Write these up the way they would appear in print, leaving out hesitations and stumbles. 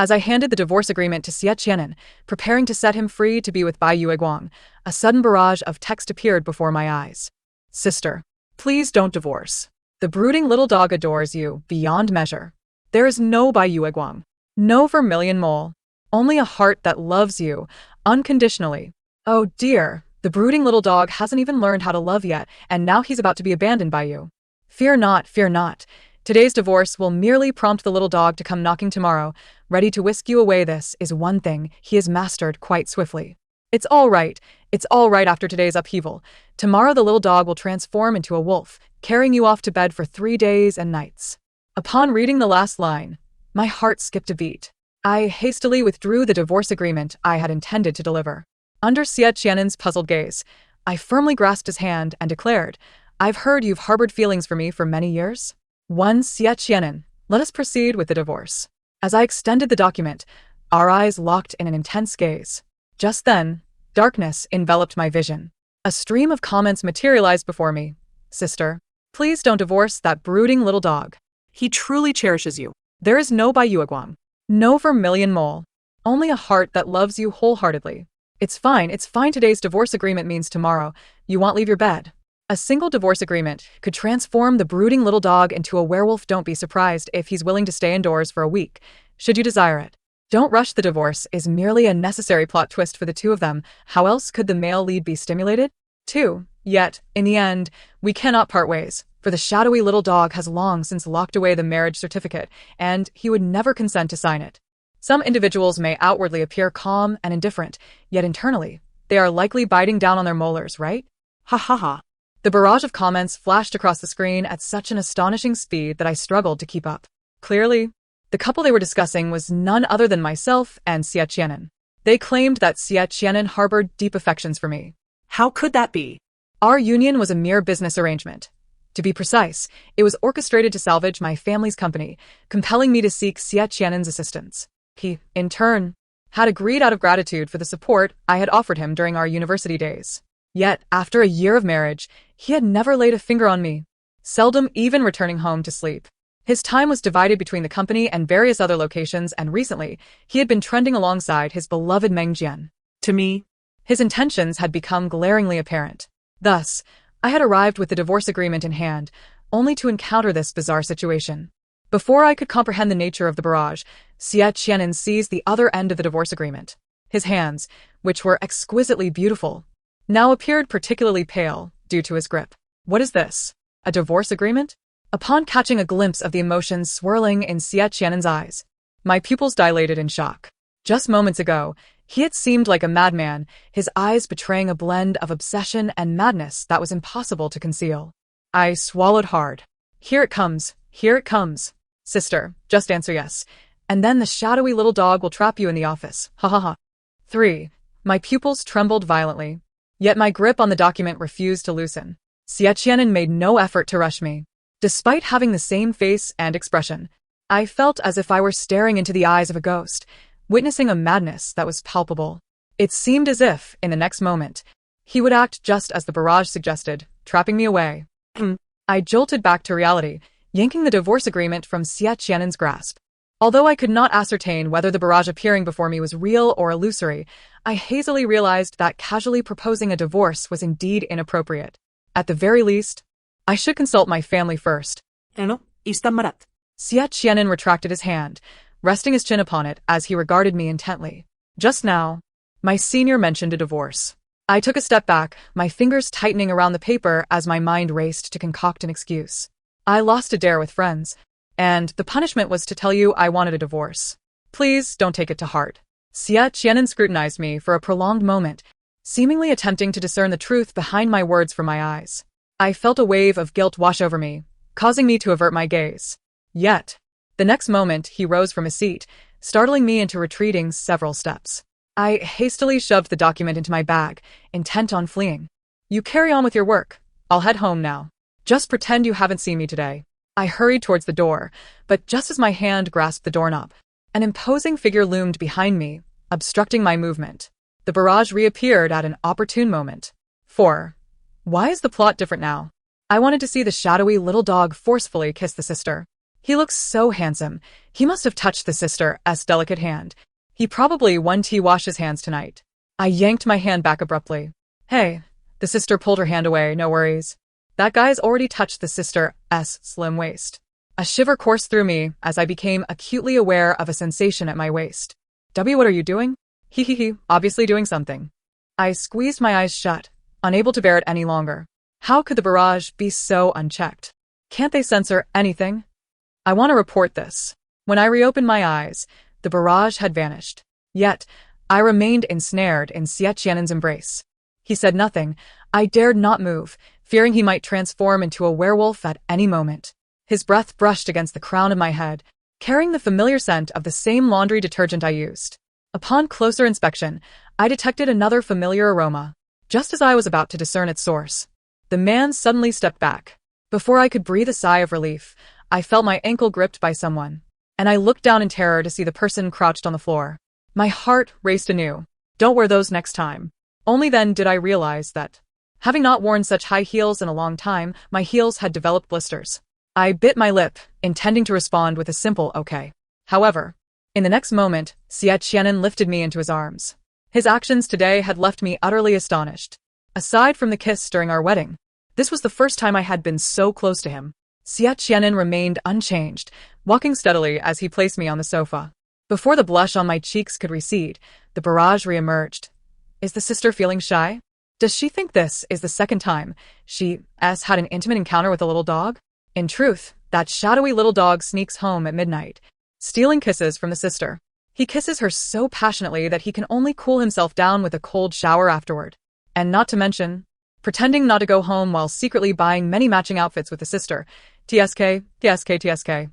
As I handed the divorce agreement to Xie Qianan, preparing to set him free to be with Bai Yueguang, a sudden barrage of text appeared before my eyes. Sister, please don't divorce. The brooding little dog adores you beyond measure. There is no Bai Yueguang, no vermilion mole, only a heart that loves you unconditionally. Oh dear, the brooding little dog hasn't even learned how to love yet, and now he's about to be abandoned by you. Fear not, fear not. Today's divorce will merely prompt the little dog to come knocking tomorrow, ready to whisk you away. This is one thing he has mastered quite swiftly. It's all right after today's upheaval. Tomorrow the little dog will transform into a wolf, carrying you off to bed for 3 days and nights. Upon reading the last line, my heart skipped a beat. I hastily withdrew the divorce agreement I had intended to deliver. Under Xie Qianan's puzzled gaze, I firmly grasped his hand and declared, I've heard you've harbored feelings for me for many years. Xie Qianan, let us proceed with the divorce. As I extended the document, our eyes locked in an intense gaze. Just then, darkness enveloped my vision. A stream of comments materialized before me. Sister, please don't divorce that brooding little dog. He truly cherishes you. There is no Bai Yueguang, no vermilion mole, only a heart that loves you wholeheartedly. It's fine. Today's divorce agreement means tomorrow you won't leave your bed. A single divorce agreement could transform the brooding little dog into a werewolf. Don't be surprised if he's willing to stay indoors for a week, should you desire it. Don't rush. The divorce is merely a necessary plot twist for the two of them. How else could the male lead be stimulated? 2. Yet, in the end, we cannot part ways, for the shadowy little dog has long since locked away the marriage certificate, and he would never consent to sign it. Some individuals may outwardly appear calm and indifferent, yet internally, they are likely biting down on their molars, right? Ha ha ha. The barrage of comments flashed across the screen at such an astonishing speed that I struggled to keep up. Clearly, the couple they were discussing was none other than myself and Xie Qianan. They claimed that Xie Qianan harbored deep affections for me. How could that be? Our union was a mere business arrangement. To be precise, it was orchestrated to salvage my family's company, compelling me to seek Xie Qianan's assistance. He, in turn, had agreed out of gratitude for the support I had offered him during our university days. Yet, after a year of marriage, he had never laid a finger on me, seldom even returning home to sleep. His time was divided between the company and various other locations, and recently, he had been trending alongside his beloved Meng Jian. To me, his intentions had become glaringly apparent. Thus, I had arrived with the divorce agreement in hand, only to encounter this bizarre situation. Before I could comprehend the nature of the barrage, Xie Qianan seized the other end of the divorce agreement. His hands, which were exquisitely beautiful, now appeared particularly pale due to his grip. What is this? A divorce agreement? Upon catching a glimpse of the emotions swirling in Xie Qianan's eyes, my pupils dilated in shock. Just moments ago, he had seemed like a madman, his eyes betraying a blend of obsession and madness that was impossible to conceal. I swallowed hard. Here it comes. Sister, just answer yes, and then the shadowy little dog will trap you in the office. Ha ha ha. 3. My pupils trembled violently, yet my grip on the document refused to loosen. Xie Qianan made no effort to rush me. Despite having the same face and expression, I felt as if I were staring into the eyes of a ghost, witnessing a madness that was palpable. It seemed as if, in the next moment, he would act just as the barrage suggested, trapping me away. I jolted back to reality, yanking the divorce agreement from Xie Qianan's grasp. Although I could not ascertain whether the barrage appearing before me was real or illusory, I hazily realized that casually proposing a divorce was indeed inappropriate. At the very least, I should consult my family first. Xie Qianan retracted his hand, resting his chin upon it as he regarded me intently. Just now, my senior mentioned a divorce. I took a step back, my fingers tightening around the paper as my mind raced to concoct an excuse. I lost a dare with friends, and the punishment was to tell you I wanted a divorce. Please don't take it to heart. Xie Qianan scrutinized me for a prolonged moment, seemingly attempting to discern the truth behind my words from my eyes. I felt a wave of guilt wash over me, causing me to avert my gaze. Yet, the next moment he rose from his seat, startling me into retreating several steps. I hastily shoved the document into my bag, intent on fleeing. You carry on with your work. I'll head home now. Just pretend you haven't seen me today. I hurried towards the door, but just as my hand grasped the doorknob, an imposing figure loomed behind me, obstructing my movement. The barrage reappeared at an opportune moment. 4. Why is the plot different now? I wanted to see the shadowy little dog forcefully kiss the sister. He looks so handsome. He must have touched the sister's delicate hand. He probably won tea wash his hands tonight. I yanked my hand back abruptly. Hey, the sister pulled her hand away, no worries. That guy's already touched the sister's slim waist. A shiver coursed through me as I became acutely aware of a sensation at my waist. What are you doing? He, obviously doing something. I squeezed my eyes shut, unable to bear it any longer. How could the barrage be so unchecked? Can't they censor anything? I want to report this. When I reopened my eyes, the barrage had vanished. Yet, I remained ensnared in Xie Qianen's embrace. He said nothing. I dared not move, fearing he might transform into a werewolf at any moment. His breath brushed against the crown of my head, carrying the familiar scent of the same laundry detergent I used. Upon closer inspection, I detected another familiar aroma. Just as I was about to discern its source, the man suddenly stepped back. Before I could breathe a sigh of relief, I felt my ankle gripped by someone, and I looked down in terror to see the person crouched on the floor. My heart raced anew. Don't wear those next time. Only then did I realize that, having not worn such high heels in a long time, my heels had developed blisters. I bit my lip, intending to respond with a simple okay. However, in the next moment, Xie Qianen lifted me into his arms. His actions today had left me utterly astonished. Aside from the kiss during our wedding, this was the first time I had been so close to him. Xie Qianen remained unchanged, walking steadily as he placed me on the sofa. Before the blush on my cheeks could recede, the barrage reemerged. Is the sister feeling shy? Does she think this is the second time she's had an intimate encounter with a little dog? In truth, that shadowy little dog sneaks home at midnight, stealing kisses from the sister. He kisses her so passionately that he can only cool himself down with a cold shower afterward. And not to mention, pretending not to go home while secretly buying many matching outfits with the sister. TSK,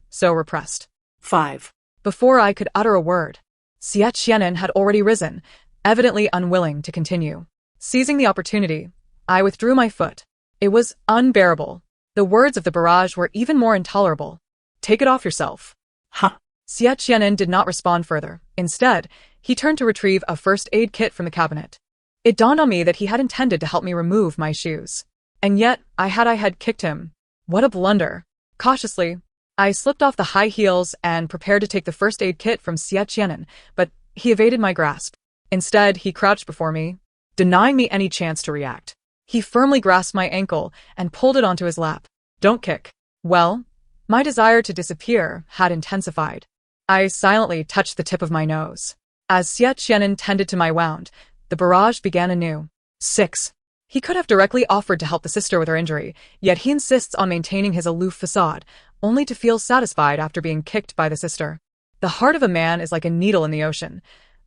so repressed. 5. Before I could utter a word, Xie Qianen had already risen, evidently unwilling to continue. Seizing the opportunity, I withdrew my foot. It was unbearable. The words of the barrage were even more intolerable. Take it off yourself. Huh. Xie Qianen did not respond further. Instead, he turned to retrieve a first aid kit from the cabinet. It dawned on me that he had intended to help me remove my shoes. And yet, I had kicked him. What a blunder. Cautiously, I slipped off the high heels and prepared to take the first aid kit from Xie Qianen, but he evaded my grasp. Instead, he crouched before me, denying me any chance to react. He firmly grasped my ankle and pulled it onto his lap. Don't kick. Well, my desire to disappear had intensified. I silently touched the tip of my nose. As Xie Qianen tended to my wound, the barrage began anew. 6. He could have directly offered to help the sister with her injury, yet he insists on maintaining his aloof facade, only to feel satisfied after being kicked by the sister. The heart of a man is like a needle in the ocean.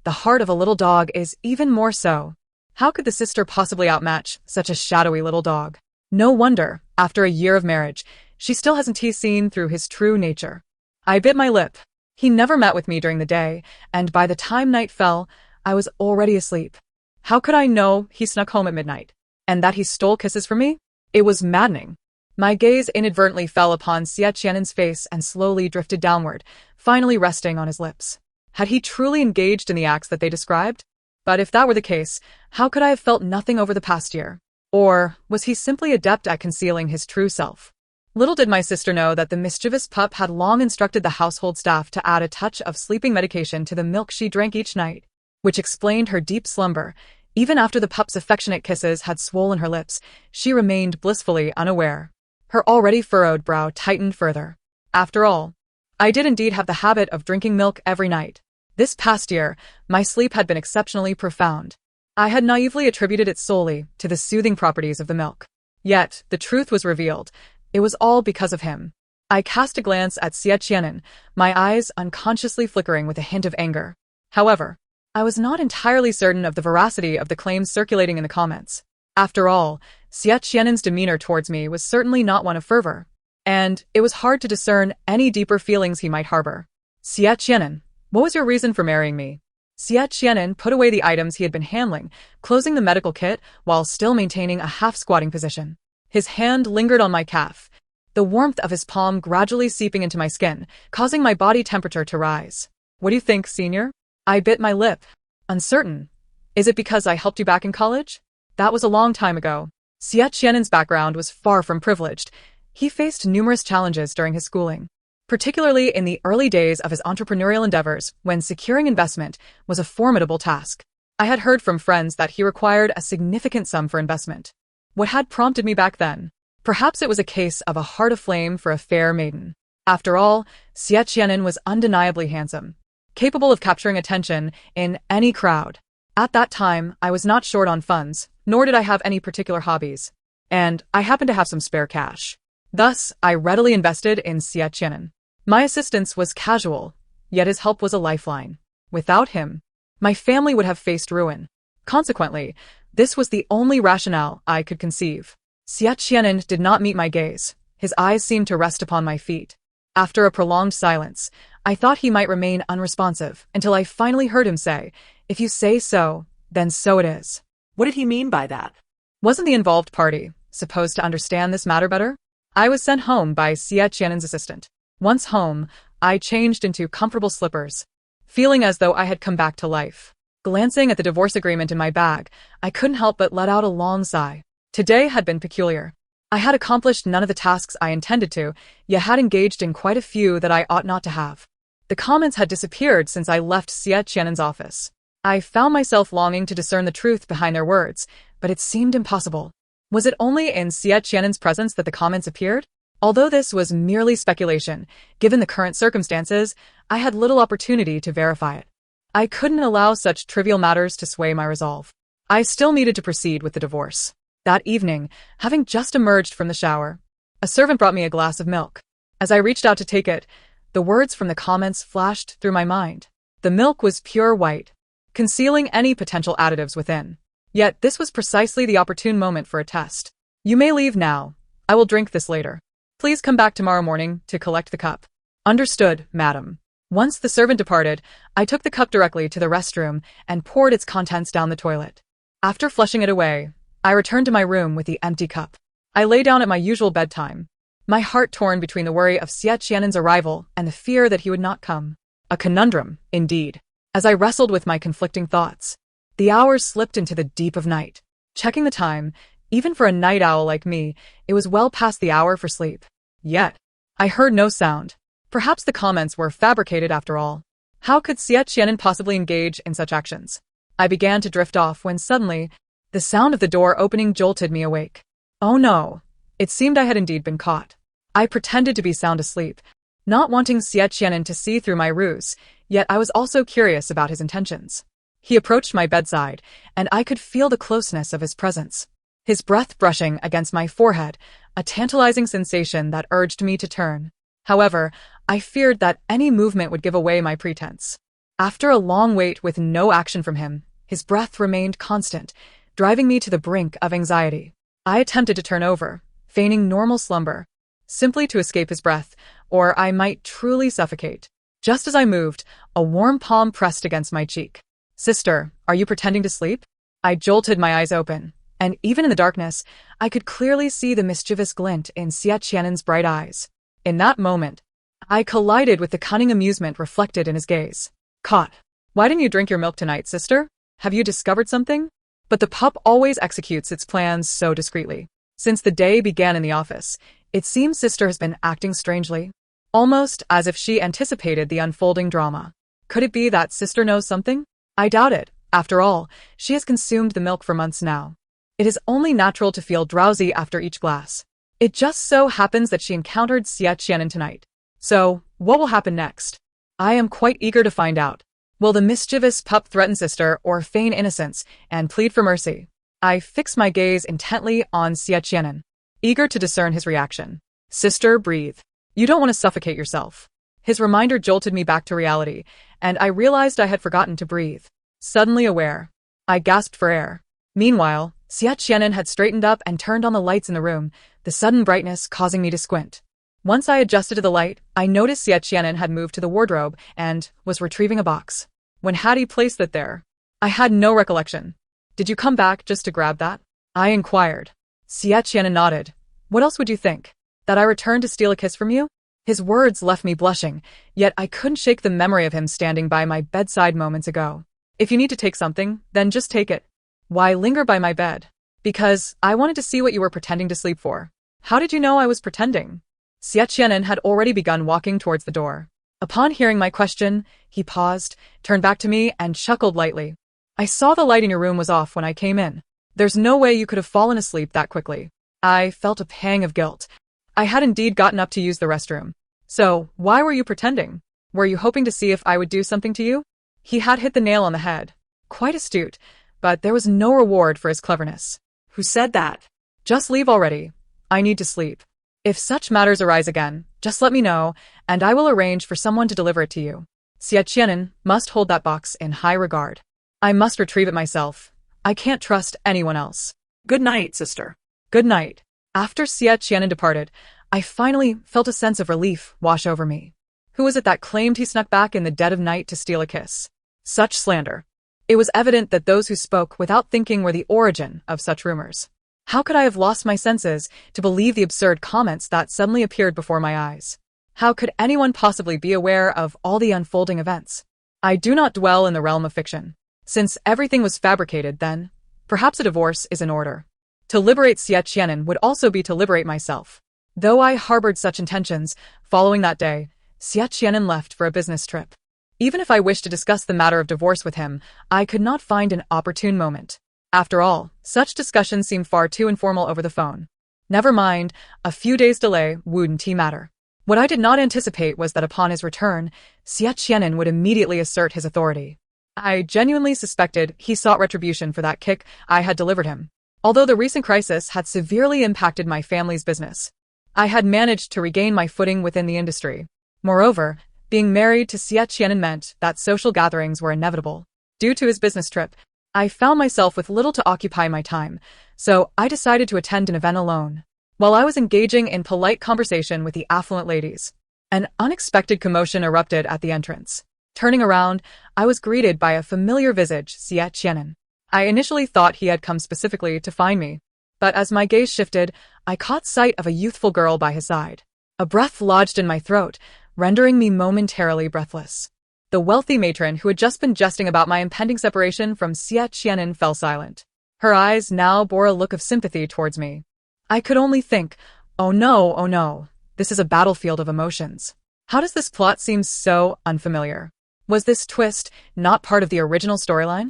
The heart of a little dog is even more so. How could the sister possibly outmatch such a shadowy little dog? No wonder, after a year of marriage, she still hasn't seen through his true nature. I bit my lip. He never met with me during the day, and by the time night fell, I was already asleep. How could I know he snuck home at midnight? And that he stole kisses from me? It was maddening. My gaze inadvertently fell upon Xie Qianen's face and slowly drifted downward, finally resting on his lips. Had he truly engaged in the acts that they described? But if that were the case, how could I have felt nothing over the past year? Or was he simply adept at concealing his true self? Little did my sister know that the mischievous pup had long instructed the household staff to add a touch of sleeping medication to the milk she drank each night, which explained her deep slumber. Even after the pup's affectionate kisses had swollen her lips, she remained blissfully unaware. Her already furrowed brow tightened further. After all, I did indeed have the habit of drinking milk every night. This past year, my sleep had been exceptionally profound. I had naively attributed it solely to the soothing properties of the milk. Yet, the truth was revealed. It was all because of him. I cast a glance at Xie Qianen, my eyes unconsciously flickering with a hint of anger. However, I was not entirely certain of the veracity of the claims circulating in the comments. After all, Xie Qianen's demeanor towards me was certainly not one of fervor, and it was hard to discern any deeper feelings he might harbor. Xie Qianen, what was your reason for marrying me? Xie Qianen put away the items he had been handling, closing the medical kit while still maintaining a half-squatting position. His hand lingered on my calf, the warmth of his palm gradually seeping into my skin, causing my body temperature to rise. What do you think, senior? I bit my lip, uncertain. Is it because I helped you back in college? That was a long time ago. Xie Qianen's background was far from privileged. He faced numerous challenges during his schooling. particularly in the early days of his entrepreneurial endeavors when securing investment was a formidable task. I had heard from friends that he required a significant sum for investment. What had prompted me back then? Perhaps it was a case of a heart aflame for a fair maiden. After all, Xie Qianen was undeniably handsome, capable of capturing attention in any crowd. At that time, I was not short on funds, nor did I have any particular hobbies, and I happened to have some spare cash. Thus, I readily invested in Xie Qianen. My assistance was casual, yet his help was a lifeline. Without him, my family would have faced ruin. Consequently, this was the only rationale I could conceive. Xie Qianen did not meet my gaze. His eyes seemed to rest upon my feet. After a prolonged silence, I thought he might remain unresponsive until I finally heard him say, "If you say so, then so it is." What did he mean by that? Wasn't the involved party supposed to understand this matter better? I was sent home by Xie Qianen's assistant. Once home, I changed into comfortable slippers, feeling as though I had come back to life. Glancing at the divorce agreement in my bag, I couldn't help but let out a long sigh. Today had been peculiar. I had accomplished none of the tasks I intended to, yet had engaged in quite a few that I ought not to have. The comments had disappeared since I left Xie Qianen's office. I found myself longing to discern the truth behind their words, but it seemed impossible. Was it only in Xie Qianen's presence that the comments appeared? Although this was merely speculation, given the current circumstances, I had little opportunity to verify it. I couldn't allow such trivial matters to sway my resolve. I still needed to proceed with the divorce. That evening, having just emerged from the shower, a servant brought me a glass of milk. As I reached out to take it, the words from the comments flashed through my mind. The milk was pure white, concealing any potential additives within. Yet this was precisely the opportune moment for a test. "You may leave now. I will drink this later. Please come back tomorrow morning to collect the cup." "Understood, madam." Once the servant departed, I took the cup directly to the restroom and poured its contents down the toilet. After flushing it away, I returned to my room with the empty cup. I lay down at my usual bedtime, my heart torn between the worry of Xie Qianen's arrival and the fear that he would not come. A conundrum, indeed. As I wrestled with my conflicting thoughts, the hours slipped into the deep of night. Checking the time, even for a night owl like me, it was well past the hour for sleep. Yet, I heard no sound. Perhaps the comments were fabricated after all. How could Xie Qianen possibly engage in such actions? I began to drift off when suddenly, the sound of the door opening jolted me awake. Oh no! It seemed I had indeed been caught. I pretended to be sound asleep, not wanting Xie Qianen to see through my ruse, yet I was also curious about his intentions. He approached my bedside, and I could feel the closeness of his presence. His breath brushing against my forehead, a tantalizing sensation that urged me to turn. However, I feared that any movement would give away my pretense. After a long wait with no action from him, his breath remained constant, driving me to the brink of anxiety. I attempted to turn over, feigning normal slumber, simply to escape his breath, or I might truly suffocate. Just as I moved, a warm palm pressed against my cheek. "Sister, are you pretending to sleep?" I jolted my eyes open, and even in the darkness, I could clearly see the mischievous glint in Xie Qianen's bright eyes. In that moment, I collided with the cunning amusement reflected in his gaze. "Caught. Why didn't you drink your milk tonight, sister? Have you discovered something?" But the pup always executes its plans so discreetly. Since the day began in the office, it seems sister has been acting strangely, almost as if she anticipated the unfolding drama. Could it be that sister knows something? I doubt it. After all, she has consumed the milk for months now. It is only natural to feel drowsy after each glass. It just so happens that she encountered Xie Qianen tonight. So, what will happen next? I am quite eager to find out. Will the mischievous pup threaten sister or feign innocence and plead for mercy? I fix my gaze intently on Xie Qianen, eager to discern his reaction. "Sister, breathe. You don't want to suffocate yourself." His reminder jolted me back to reality, and I realized I had forgotten to breathe. Suddenly aware, I gasped for air. Meanwhile, Xie Qianen had straightened up and turned on the lights in the room, the sudden brightness causing me to squint. Once I adjusted to the light, I noticed Xie Qianen had moved to the wardrobe and was retrieving a box. When had he placed it there? I had no recollection. "Did you come back just to grab that?" I inquired. Xie Qianen nodded. "What else would you think? That I returned to steal a kiss from you?" His words left me blushing, yet I couldn't shake the memory of him standing by my bedside moments ago. "If you need to take something, then just take it. Why linger by my bed?" "Because I wanted to see what you were pretending to sleep for." "How did you know I was pretending?" Xie Qianen had already begun walking towards the door. Upon hearing my question, he paused, turned back to me, and chuckled lightly. I saw the light in your room was off when I came in. There's no way you could have fallen asleep that quickly. I felt a pang of guilt. I had indeed gotten up to use the restroom. So, why were you pretending? Were you hoping to see if I would do something to you? He had hit the nail on the head. Quite astute, but there was no reward for his cleverness. Who said that? Just leave already. I need to sleep. If such matters arise again, just let me know, and I will arrange for someone to deliver it to you. Xie Qianen must hold that box in high regard. I must retrieve it myself. I can't trust anyone else. Good night, sister. Good night. After Xie Qianen departed, I finally felt a sense of relief wash over me. Who was it that claimed he snuck back in the dead of night to steal a kiss? Such slander. It was evident that those who spoke without thinking were the origin of such rumors. How could I have lost my senses to believe the absurd comments that suddenly appeared before my eyes? How could anyone possibly be aware of all the unfolding events? I do not dwell in the realm of fiction. Since everything was fabricated, then, perhaps a divorce is in order. To liberate Xie Qianen would also be to liberate myself. Though I harbored such intentions, following that day, Xie Qianen left for a business trip. Even if I wished to discuss the matter of divorce with him, I could not find an opportune moment. After all, such discussions seemed far too informal over the phone. Never mind, a few days' delay wouldn't matter. What I did not anticipate was that upon his return, Xie Qianen would immediately assert his authority. I genuinely suspected he sought retribution for that kick I had delivered him. Although the recent crisis had severely impacted my family's business, I had managed to regain my footing within the industry. Moreover, being married to Xie Qianen meant that social gatherings were inevitable. Due to his business trip, I found myself with little to occupy my time, so I decided to attend an event alone. While I was engaging in polite conversation with the affluent ladies, an unexpected commotion erupted at the entrance. Turning around, I was greeted by a familiar visage, Xie Qianen. I initially thought he had come specifically to find me, but as my gaze shifted, I caught sight of a youthful girl by his side. A breath lodged in my throat, rendering me momentarily breathless. The wealthy matron who had just been jesting about my impending separation from Xie Qianen fell silent. Her eyes now bore a look of sympathy towards me. I could only think, oh no, this is a battlefield of emotions. How does this plot seem so unfamiliar? Was this twist not part of the original storyline?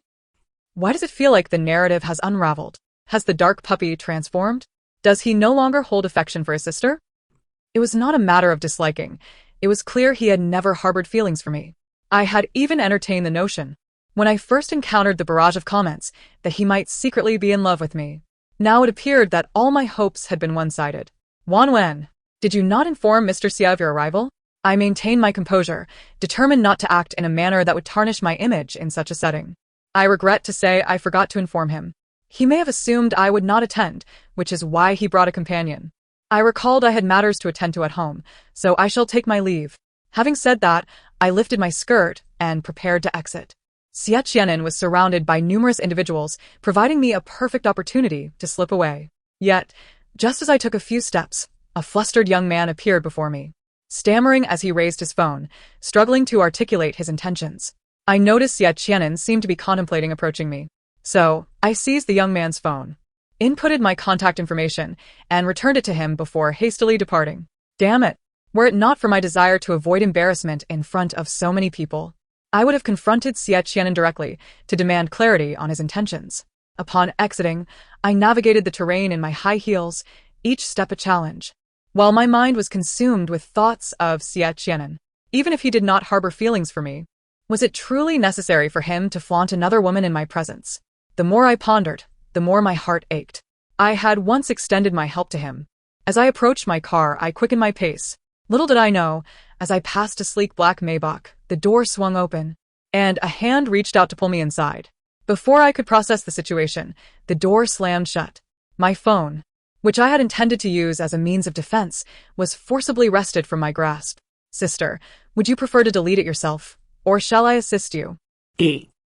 Why does it feel like the narrative has unraveled? Has the dark puppy transformed? Does he no longer hold affection for his sister? It was not a matter of disliking. It was clear he had never harbored feelings for me. I had even entertained the notion, when I first encountered the barrage of comments, that he might secretly be in love with me. Now it appeared that all my hopes had been one-sided. Wan Wen, did you not inform Mr. Xie of your arrival? I maintained my composure, determined not to act in a manner that would tarnish my image in such a setting. I regret to say I forgot to inform him. He may have assumed I would not attend, which is why he brought a companion. I recalled I had matters to attend to at home, so I shall take my leave. Having said that, I lifted my skirt and prepared to exit. Xie Qianen was surrounded by numerous individuals, providing me a perfect opportunity to slip away. Yet, just as I took a few steps, a flustered young man appeared before me. Stammering as he raised his phone, struggling to articulate his intentions. I noticed Xie Qianen seemed to be contemplating approaching me. So, I seized the young man's phone, inputted my contact information, and returned it to him before hastily departing. Damn it! Were it not for my desire to avoid embarrassment in front of so many people, I would have confronted Xie Qianen directly to demand clarity on his intentions. Upon exiting, I navigated the terrain in my high heels, each step a challenge. While my mind was consumed with thoughts of Xie Qianen, even if he did not harbor feelings for me, was it truly necessary for him to flaunt another woman in my presence? The more I pondered, the more my heart ached. I had once extended my help to him. As I approached my car, I quickened my pace. Little did I know, as I passed a sleek black Maybach, the door swung open, and a hand reached out to pull me inside. Before I could process the situation, the door slammed shut. My phone, which I had intended to use as a means of defense, was forcibly wrested from my grasp. Sister, would you prefer to delete it yourself, or shall I assist you?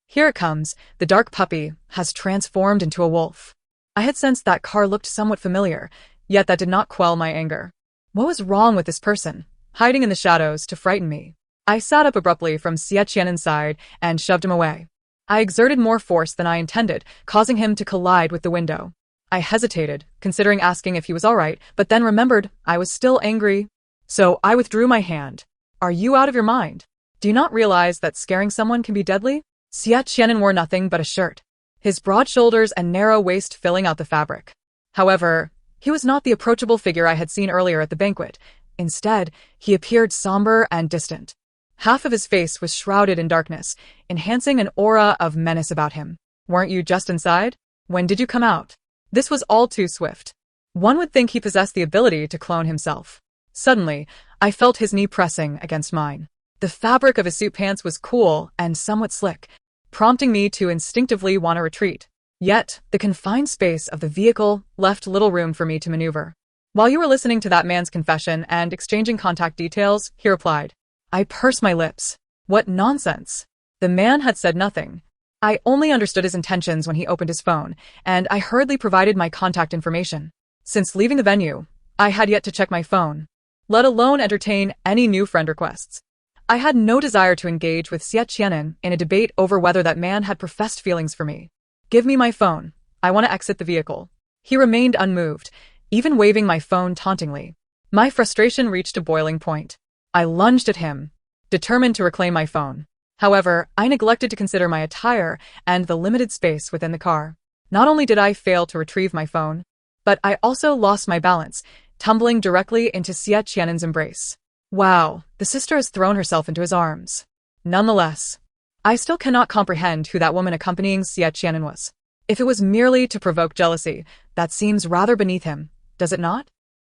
Here it comes. The dark puppy has transformed into a wolf. I had sensed that car looked somewhat familiar, yet that did not quell my anger. What was wrong with this person, hiding in the shadows to frighten me? I sat up abruptly from Xie Qianen's side and shoved him away. I exerted more force than I intended, causing him to collide with the window. I hesitated, considering asking if he was all right, but then remembered I was still angry. So I withdrew my hand. Are you out of your mind? Do you not realize that scaring someone can be deadly? Xie Qianan wore nothing but a shirt, his broad shoulders and narrow waist filling out the fabric. However, he was not the approachable figure I had seen earlier at the banquet. Instead, he appeared somber and distant. Half of his face was shrouded in darkness, enhancing an aura of menace about him. Weren't you just inside? When did you come out? This was all too swift. One would think he possessed the ability to clone himself. Suddenly, I felt his knee pressing against mine. The fabric of his suit pants was cool and somewhat slick, prompting me to instinctively want to retreat. Yet, the confined space of the vehicle left little room for me to maneuver. While you were listening to that man's confession and exchanging contact details, he replied. I pursed my lips. What nonsense. The man had said nothing. I only understood his intentions when he opened his phone, and I hurriedly provided my contact information. Since leaving the venue, I had yet to check my phone, let alone entertain any new friend requests. I had no desire to engage with Xie Qianan in a debate over whether that man had professed feelings for me. Give me my phone. I want to exit the vehicle. He remained unmoved, even waving my phone tauntingly. My frustration reached a boiling point. I lunged at him, determined to reclaim my phone. However, I neglected to consider my attire and the limited space within the car. Not only did I fail to retrieve my phone, but I also lost my balance, tumbling directly into Xie Qianan's embrace. Wow, the sister has thrown herself into his arms. Nonetheless, I still cannot comprehend who that woman accompanying Xie Qianan was. If it was merely to provoke jealousy, that seems rather beneath him, does it not?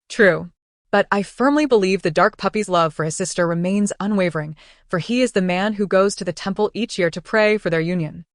True. But I firmly believe the dark puppy's love for his sister remains unwavering, for he is the man who goes to the temple each year to pray for their union.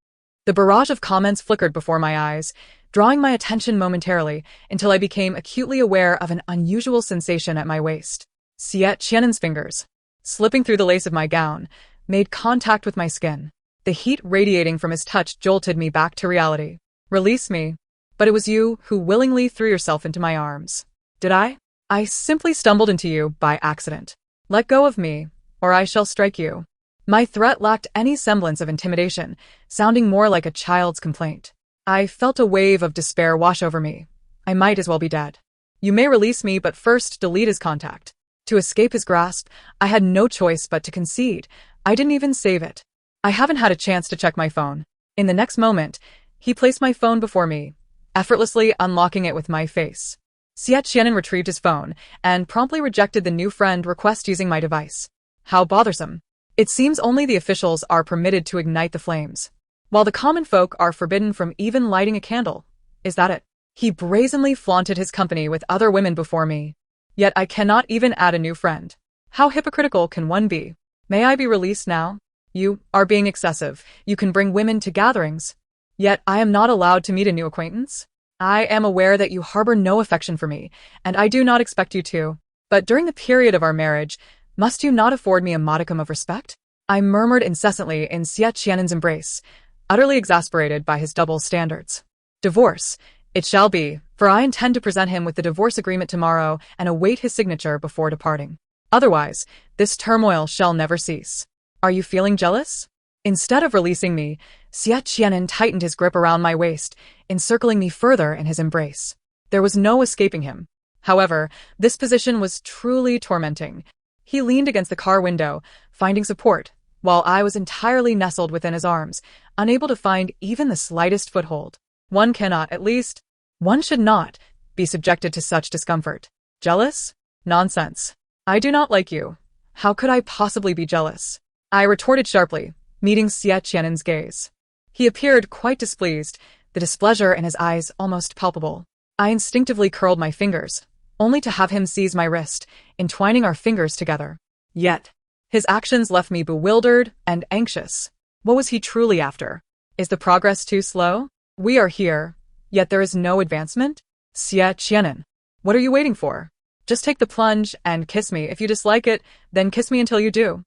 The barrage of comments flickered before my eyes, drawing my attention momentarily until I became acutely aware of an unusual sensation at my waist. Xie Qianan's fingers, slipping through the lace of my gown, made contact with my skin. The heat radiating from his touch jolted me back to reality. Release me. But it was you who willingly threw yourself into my arms. Did I? I simply stumbled into you by accident. Let go of me, or I shall strike you. My threat lacked any semblance of intimidation, sounding more like a child's complaint. I felt a wave of despair wash over me. I might as well be dead. You may release me, but first delete his contact. To escape his grasp, I had no choice but to concede. I didn't even save it. I haven't had a chance to check my phone. In the next moment, he placed my phone before me, effortlessly unlocking it with my face. Xie Qianan retrieved his phone and promptly rejected the new friend request using my device. How bothersome. It seems only the officials are permitted to ignite the flames, while the common folk are forbidden from even lighting a candle. Is that it? He brazenly flaunted his company with other women before me. Yet I cannot even add a new friend. How hypocritical can one be? May I be released now? You are being excessive. You can bring women to gatherings. Yet I am not allowed to meet a new acquaintance? I am aware that you harbor no affection for me, and I do not expect you to. But during the period of our marriage, must you not afford me a modicum of respect? I murmured incessantly in Xie Qianan's embrace, utterly exasperated by his double standards. Divorce. It shall be, for I intend to present him with the divorce agreement tomorrow and await his signature before departing. Otherwise, this turmoil shall never cease. Are you feeling jealous? Instead of releasing me, Xie Qianan tightened his grip around my waist, encircling me further in his embrace. There was no escaping him. However, this position was truly tormenting. He leaned against the car window, finding support, while I was entirely nestled within his arms, unable to find even the slightest foothold. One cannot, at least, one should not, be subjected to such discomfort. Jealous? Nonsense. I do not like you. How could I possibly be jealous? I retorted sharply, meeting Xie Qianan's gaze. He appeared quite displeased, the displeasure in his eyes almost palpable. I instinctively curled my fingers, only to have him seize my wrist, entwining our fingers together. Yet, his actions left me bewildered and anxious. What was he truly after? Is the progress too slow? We are here, yet there is no advancement? Xie Qianan, what are you waiting for? Just take the plunge and kiss me. If you dislike it, then kiss me until you do.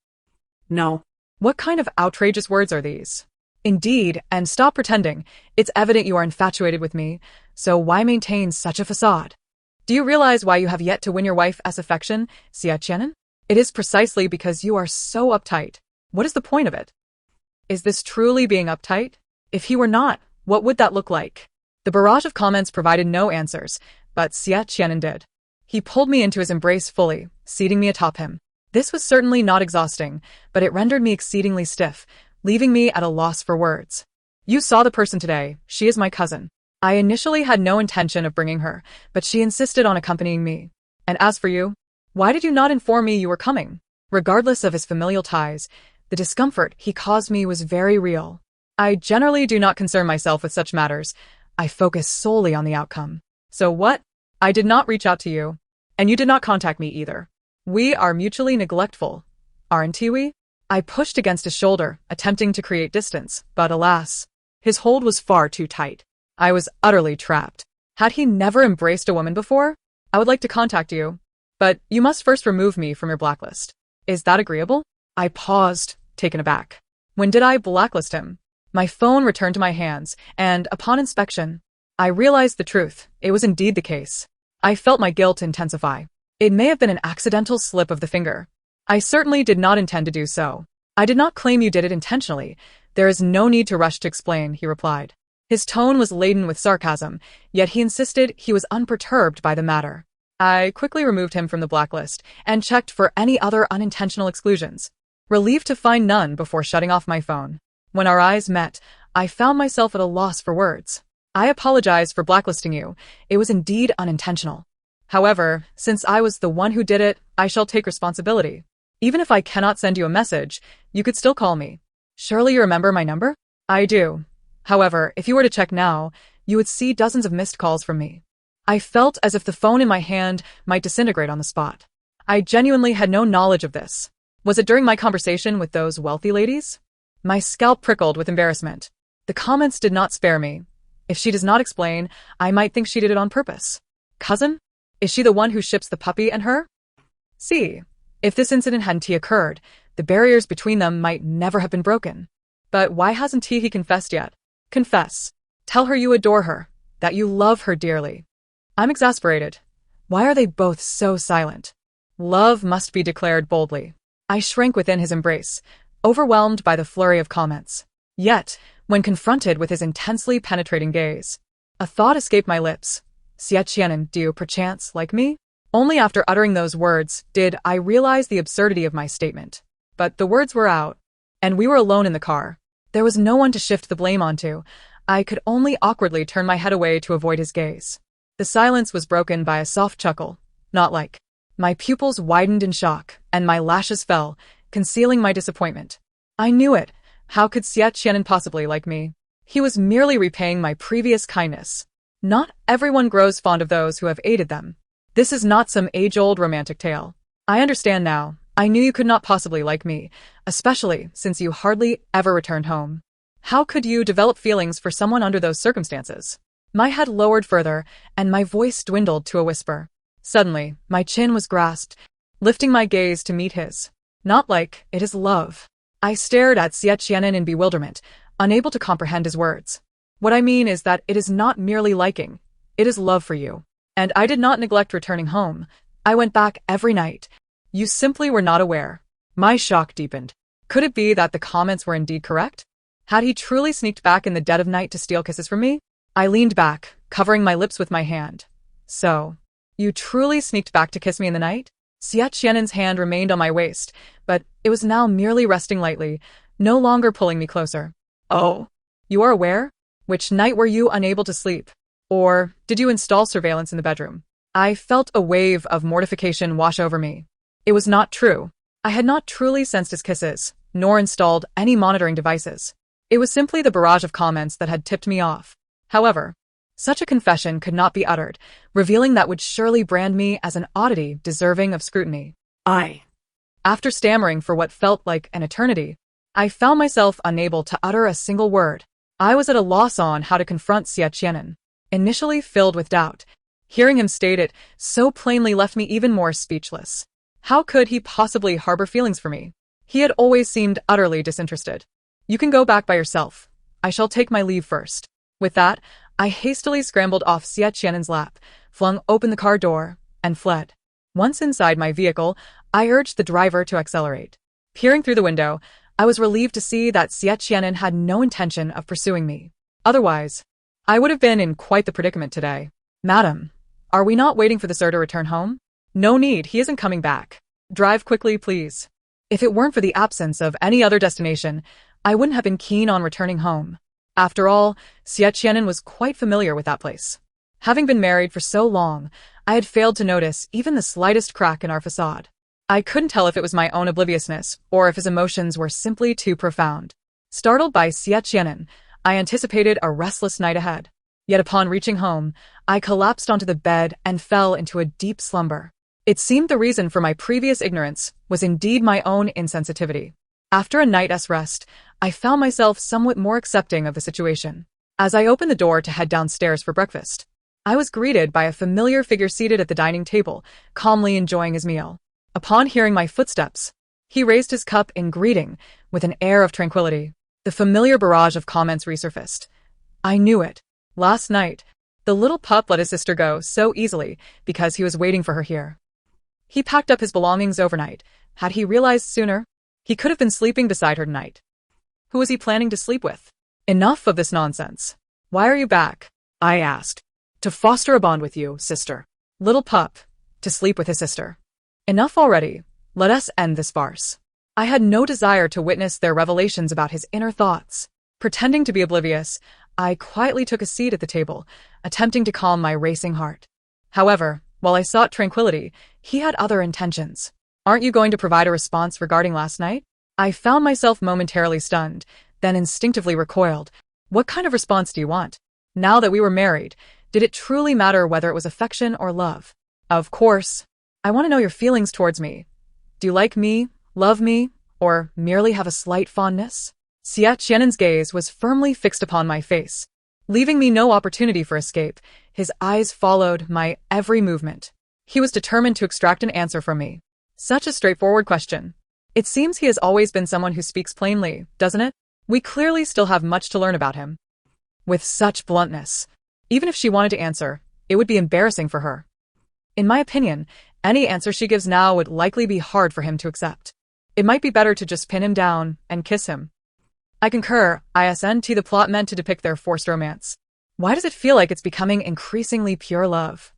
No. What kind of outrageous words are these? Indeed, and stop pretending. It's evident you are infatuated with me, so why maintain such a facade? Do you realize why you have yet to win your wife's affection, Xie Qianan? It is precisely because you are so uptight. What is the point of it? Is this truly being uptight? If he were not, what would that look like? The barrage of comments provided no answers, but Xie Qianan did. He pulled me into his embrace fully, seating me atop him. This was certainly not exhausting, but it rendered me exceedingly stiff, leaving me at a loss for words. You saw the person today. She is my cousin. I initially had no intention of bringing her, but she insisted on accompanying me. And as for you, why did you not inform me you were coming? Regardless of his familial ties, the discomfort he caused me was very real. I generally do not concern myself with such matters. I focus solely on the outcome. So what? I did not reach out to you, and you did not contact me either. We are mutually neglectful, aren't we? I pushed against his shoulder, attempting to create distance, but alas, his hold was far too tight. I was utterly trapped. Had he never embraced a woman before? I would like to contact you, but you must first remove me from your blacklist. Is that agreeable? I paused, taken aback. When did I blacklist him? My phone returned to my hands, and upon inspection, I realized the truth. It was indeed the case. I felt my guilt intensify. It may have been an accidental slip of the finger. I certainly did not intend to do so. I did not claim you did it intentionally. There is no need to rush to explain, he replied. His tone was laden with sarcasm, yet he insisted he was unperturbed by the matter. I quickly removed him from the blacklist and checked for any other unintentional exclusions, relieved to find none before shutting off my phone. When our eyes met, I found myself at a loss for words. I apologize for blacklisting you. It was indeed unintentional. However, since I was the one who did it, I shall take responsibility. Even if I cannot send you a message, you could still call me. Surely you remember my number? I do. However, if you were to check now, you would see dozens of missed calls from me. I felt as if the phone in my hand might disintegrate on the spot. I genuinely had no knowledge of this. Was it during my conversation with those wealthy ladies? My scalp prickled with embarrassment. The comments did not spare me. If she does not explain, I might think she did it on purpose. Cousin? Is she the one who ships the puppy and her? See, if this incident hadn't occurred, the barriers between them might never have been broken. But why hasn't he confessed yet? Confess. Tell her you adore her, that you love her dearly. I'm exasperated. Why are they both so silent? Love must be declared boldly. I shrank within his embrace, overwhelmed by the flurry of comments. Yet, when confronted with his intensely penetrating gaze, a thought escaped my lips. Xiaqianan, do you perchance like me? Only after uttering those words did I realize the absurdity of my statement. But the words were out, and we were alone in the car. There was no one to shift the blame onto. I could only awkwardly turn my head away to avoid his gaze. The silence was broken by a soft chuckle, not like. My pupils widened in shock, and my lashes fell, concealing my disappointment. I knew it. How could Xiaqianan possibly like me? He was merely repaying my previous kindness. Not everyone grows fond of those who have aided them. This is not some age-old romantic tale. I understand now. I knew you could not possibly like me, especially since you hardly ever returned home. How could you develop feelings for someone under those circumstances? My head lowered further, and my voice dwindled to a whisper. Suddenly, my chin was grasped, lifting my gaze to meet his. Not like, it is love. I stared at Xiaqianan in bewilderment, unable to comprehend his words. What I mean is that it is not merely liking, it is love for you. And I did not neglect returning home. I went back every night. You simply were not aware. My shock deepened. Could it be that the comments were indeed correct? Had he truly sneaked back in the dead of night to steal kisses from me? I leaned back, covering my lips with my hand. So, you truly sneaked back to kiss me in the night? Xiaqianan's hand remained on my waist, but it was now merely resting lightly, no longer pulling me closer. Oh, you are aware? Which night were you unable to sleep? Or did you install surveillance in the bedroom? I felt a wave of mortification wash over me. It was not true. I had not truly sensed his kisses, nor installed any monitoring devices. It was simply the barrage of comments that had tipped me off. However, such a confession could not be uttered, revealing that would surely brand me as an oddity deserving of scrutiny. After stammering for what felt like an eternity, I found myself unable to utter a single word. I was at a loss on how to confront Xiaqianan. Initially filled with doubt, hearing him state it so plainly left me even more speechless. How could he possibly harbor feelings for me? He had always seemed utterly disinterested. You can go back by yourself. I shall take my leave first. With that, I hastily scrambled off Xiaqianan's lap, flung open the car door, and fled. Once inside my vehicle, I urged the driver to accelerate. Peering through the window, I was relieved to see that Xiaqianan had no intention of pursuing me. Otherwise, I would have been in quite the predicament today. Madam, Are we not waiting for the sir to return home? No need, he isn't coming back. Drive quickly, please. If it weren't for the absence of any other destination, I wouldn't have been keen on returning home. After all, Xiaqianan was quite familiar with that place. Having been married for so long, I had failed to notice even the slightest crack in our facade. I couldn't tell if it was my own obliviousness or if his emotions were simply too profound. Startled by Xiaqianan, I anticipated a restless night ahead. Yet upon reaching home, I collapsed onto the bed and fell into a deep slumber. It seemed the reason for my previous ignorance was indeed my own insensitivity. After a night's rest, I found myself somewhat more accepting of the situation. As I opened the door to head downstairs for breakfast, I was greeted by a familiar figure seated at the dining table, calmly enjoying his meal. Upon hearing my footsteps, he raised his cup in greeting with an air of tranquility. The familiar barrage of comments resurfaced. I knew it. Last night, the little pup let his sister go so easily because he was waiting for her here. He packed up his belongings overnight. Had he realized sooner? He could have been sleeping beside her tonight. Who was he planning to sleep with? Enough of this nonsense. Why are you back? I asked. To foster a bond with you, sister. Little pup. To sleep with his sister. Enough already. Let us end this farce. I had no desire to witness their revelations about his inner thoughts. Pretending to be oblivious, I quietly took a seat at the table, attempting to calm my racing heart. However, while I sought tranquility, he had other intentions. Aren't you going to provide a response regarding last night? I found myself momentarily stunned, then instinctively recoiled. What kind of response do you want? Now that we were married, did it truly matter whether it was affection or love? Of course. I want to know your feelings towards me. Do you like me, love me, or merely have a slight fondness? Xiaqianan's gaze was firmly fixed upon my face. Leaving me no opportunity for escape, his eyes followed my every movement. He was determined to extract an answer from me. Such a straightforward question. It seems he has always been someone who speaks plainly, doesn't it? We clearly still have much to learn about him. With such bluntness. Even if she wanted to answer, it would be embarrassing for her. In my opinion, any answer she gives now would likely be hard for him to accept. It might be better to just pin him down and kiss him. I concur, isn't the plot meant to depict their forced romance? Why does it feel like it's becoming increasingly pure love?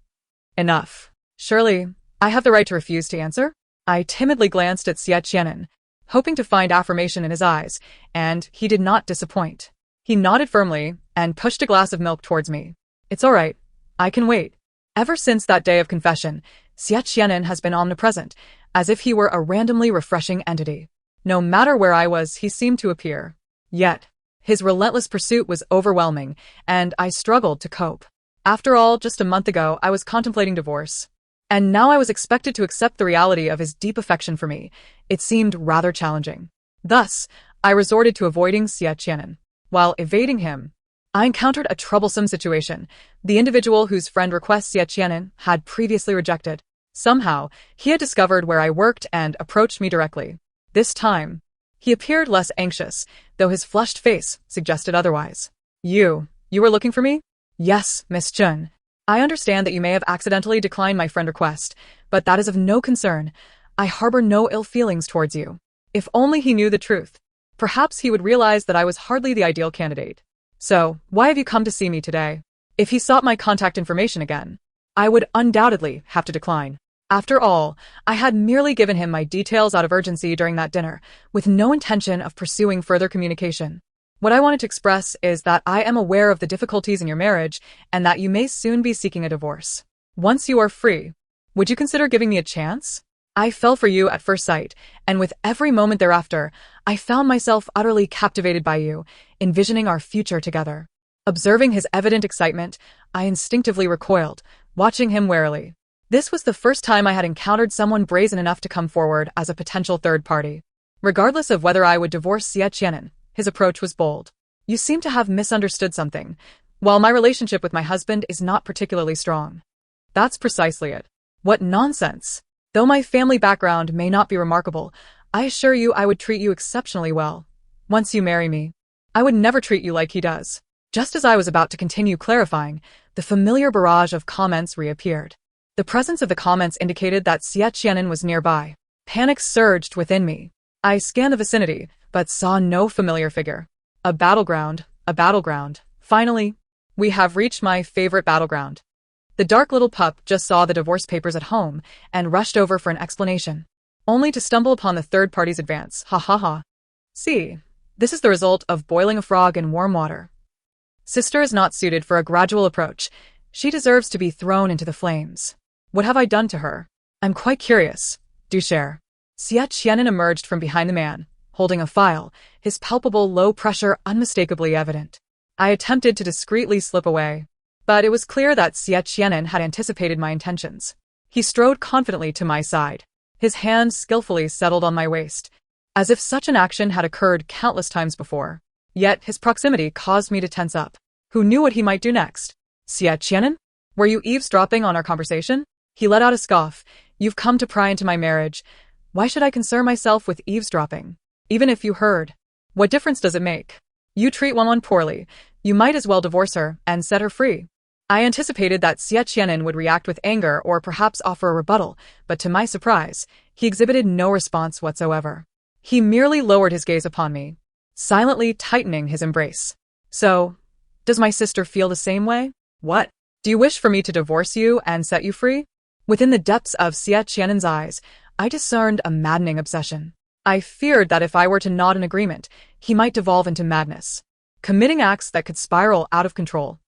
Enough. Surely, I have the right to refuse to answer? I timidly glanced at Xiaqianan, hoping to find affirmation in his eyes, and he did not disappoint. He nodded firmly and pushed a glass of milk towards me. It's all right. I can wait. Ever since that day of confession, Xiaqianan has been omnipresent, as if he were a randomly refreshing entity. No matter where I was, he seemed to appear. Yet, his relentless pursuit was overwhelming, and I struggled to cope. After all, just a month ago, I was contemplating divorce. And now I was expected to accept the reality of his deep affection for me. It seemed rather challenging. Thus, I resorted to avoiding Xiaqianan. While evading him, I encountered a troublesome situation. The individual whose friend request Xiaqianan had previously rejected. Somehow, he had discovered where I worked and approached me directly. This time, he appeared less anxious, though his flushed face suggested otherwise. You were looking for me? Yes, Miss Chun. I understand that you may have accidentally declined my friend request, but that is of no concern. I harbor no ill feelings towards you. If only he knew the truth. Perhaps he would realize that I was hardly the ideal candidate. So, why have you come to see me today? If he sought my contact information again, I would undoubtedly have to decline. After all, I had merely given him my details out of urgency during that dinner, with no intention of pursuing further communication. What I wanted to express is that I am aware of the difficulties in your marriage and that you may soon be seeking a divorce. Once you are free, would you consider giving me a chance? I fell for you at first sight, and with every moment thereafter, I found myself utterly captivated by you, envisioning our future together. Observing his evident excitement, I instinctively recoiled, watching him warily. This was the first time I had encountered someone brazen enough to come forward as a potential third party. Regardless of whether I would divorce Xiaqianan, his approach was bold. You seem to have misunderstood something. While my relationship with my husband is not particularly strong. That's precisely it. What nonsense! Though my family background may not be remarkable, I assure you I would treat you exceptionally well. Once you marry me, I would never treat you like he does. Just as I was about to continue clarifying, the familiar barrage of comments reappeared. The presence of the comments indicated that Xiaqianan was nearby. Panic surged within me. I scanned the vicinity, but saw no familiar figure. A battleground. Finally, we have reached my favorite battleground. The dark little pup just saw the divorce papers at home and rushed over for an explanation, only to stumble upon the third party's advance. Ha ha ha. See, this is the result of boiling a frog in warm water. Sister is not suited for a gradual approach. She deserves to be thrown into the flames. What have I done to her? I'm quite curious. Do share. Xie Qianan emerged from behind the man, holding a file, his palpable low pressure unmistakably evident. I attempted to discreetly slip away, but it was clear that Xie Qianan had anticipated my intentions. He strode confidently to my side, his hand skillfully settled on my waist, as if such an action had occurred countless times before. Yet his proximity caused me to tense up. Who knew what he might do next? Xie Qianan? Were you eavesdropping on our conversation? He let out a scoff. You've come to pry into my marriage. Why should I concern myself with eavesdropping? Even if you heard. What difference does it make? You treat one poorly. You might as well divorce her and set her free. I anticipated that Xie Qianan would react with anger or perhaps offer a rebuttal, but to my surprise, he exhibited no response whatsoever. He merely lowered his gaze upon me, silently tightening his embrace. So, does my sister feel the same way? What? Do you wish for me to divorce you and set you free? Within the depths of Xie Qianan's eyes, I discerned a maddening obsession. I feared that if I were to nod in agreement, he might devolve into madness, committing acts that could spiral out of control.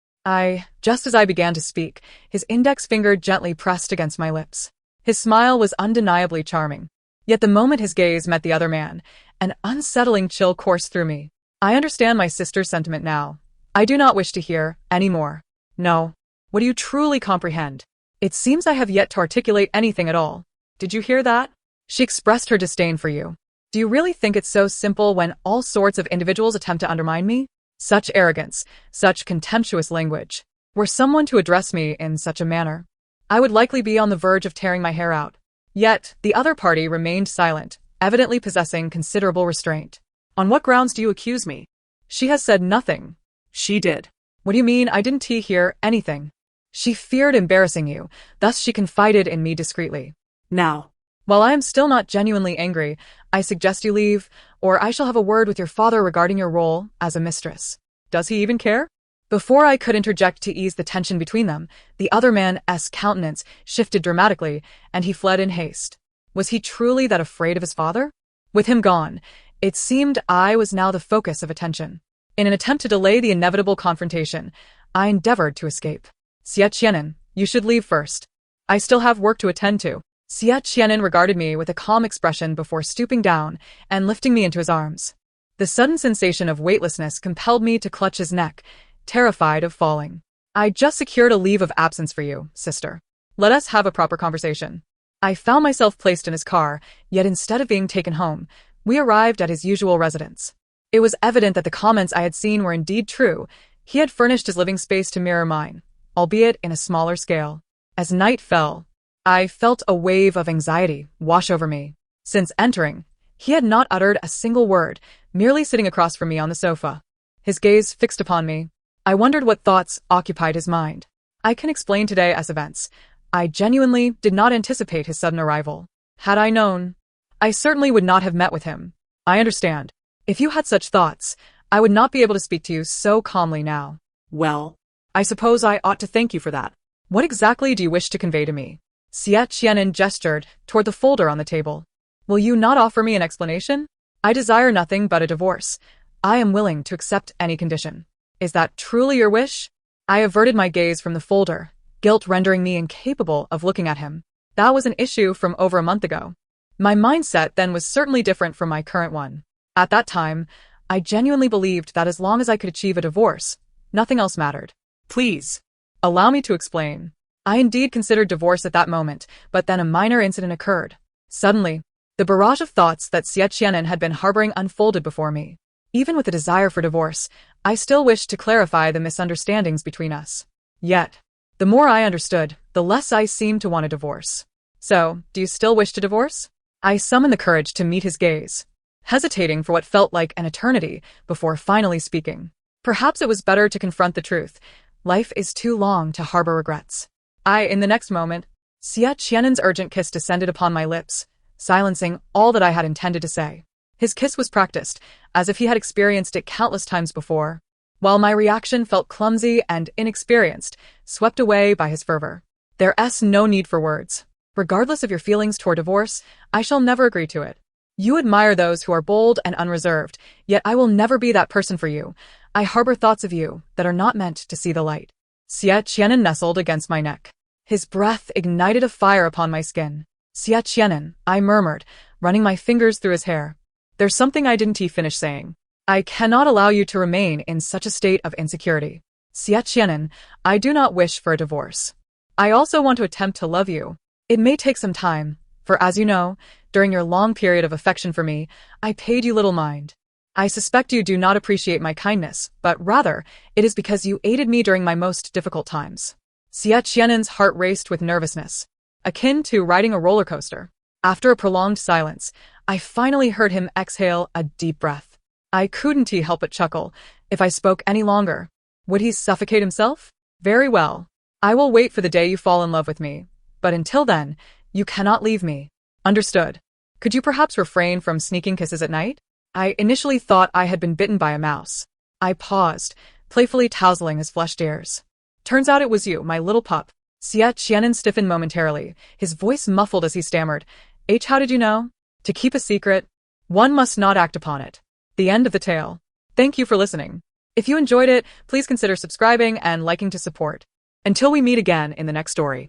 Just as I began to speak, his index finger gently pressed against my lips. His smile was undeniably charming. Yet the moment his gaze met the other man, an unsettling chill coursed through me. I understand my sister's sentiment now. I do not wish to hear any more. No. What do you truly comprehend? It seems I have yet to articulate anything at all. Did you hear that? She expressed her disdain for you. Do you really think it's so simple when all sorts of individuals attempt to undermine me? Such arrogance, such contemptuous language. Were someone to address me in such a manner, I would likely be on the verge of tearing my hair out. Yet, the other party remained silent, evidently possessing considerable restraint. On what grounds do you accuse me? She has said nothing. She did. What do you mean I didn't hear anything? She feared embarrassing you, thus she confided in me discreetly. Now, while I am still not genuinely angry, I suggest you leave, or I shall have a word with your father regarding your role as a mistress. Does he even care? Before I could interject to ease the tension between them, the other man's countenance shifted dramatically, and he fled in haste. Was he truly that afraid of his father? With him gone, it seemed I was now the focus of attention. In an attempt to delay the inevitable confrontation, I endeavored to escape. Xie Qianan, you should leave first. I still have work to attend to. Xie Qianan regarded me with a calm expression before stooping down and lifting me into his arms. The sudden sensation of weightlessness compelled me to clutch his neck, terrified of falling. I just secured a leave of absence for you, sister. Let us have a proper conversation. I found myself placed in his car, yet instead of being taken home, we arrived at his usual residence. It was evident that the comments I had seen were indeed true. He had furnished his living space to mirror mine, albeit in a smaller scale. As night fell, I felt a wave of anxiety wash over me. Since entering, he had not uttered a single word, merely sitting across from me on the sofa. His gaze fixed upon me. I wondered what thoughts occupied his mind. I can explain today as events. I genuinely did not anticipate his sudden arrival. Had I known, I certainly would not have met with him. I understand. If you had such thoughts, I would not be able to speak to you so calmly now. Well, I suppose I ought to thank you for that. What exactly do you wish to convey to me? Xie Qianan gestured toward the folder on the table. Will you not offer me an explanation? I desire nothing but a divorce. I am willing to accept any condition. Is that truly your wish? I averted my gaze from the folder, guilt rendering me incapable of looking at him. That was an issue from over a month ago. My mindset then was certainly different from my current one. At that time, I genuinely believed that as long as I could achieve a divorce, nothing else mattered. Please, allow me to explain. I indeed considered divorce at that moment, but then a minor incident occurred. Suddenly, the barrage of thoughts that Xie Qianan had been harboring unfolded before me. Even with a desire for divorce, I still wished to clarify the misunderstandings between us. Yet, the more I understood, the less I seemed to want a divorce. So, do you still wish to divorce? I summoned the courage to meet his gaze, hesitating for what felt like an eternity before finally speaking. Perhaps it was better to confront the truth. Life is too long to harbor regrets. In the next moment, Xie Qianan's urgent kiss descended upon my lips, silencing all that I had intended to say. His kiss was practiced, as if he had experienced it countless times before. while my reaction felt clumsy and inexperienced, swept away by his fervor. There's no need for words. Regardless of your feelings toward divorce, I shall never agree to it. You admire those who are bold and unreserved, yet I will never be that person for you. I harbor thoughts of you that are not meant to see the light. Xie Qianan nestled against my neck. His breath ignited a fire upon my skin. Xie Qianan, I murmured, running my fingers through his hair. There's something I didn't finish saying. I cannot allow you to remain in such a state of insecurity. Xie Qianan, I do not wish for a divorce. I also want to attempt to love you. It may take some time, for as you know, during your long period of affection for me, I paid you little mind. I suspect you do not appreciate my kindness, but rather, it is because you aided me during my most difficult times. Xie Qianan's heart raced with nervousness, akin to riding a roller coaster. After a prolonged silence, I finally heard him exhale a deep breath. I couldn't help but chuckle. If I spoke any longer, would he suffocate himself? Very well. I will wait for the day you fall in love with me, but until then, you cannot leave me. Understood. Could you perhaps refrain from sneaking kisses at night? I initially thought I had been bitten by a mouse. I paused, playfully tousling his flushed ears. Turns out it was you, my little pup. Xie Qianan stiffened momentarily, his voice muffled as he stammered. How did you know? To keep a secret, one must not act upon it. The end of the tale. Thank you for listening. If you enjoyed it, please consider subscribing and liking to support. Until we meet again in the next story.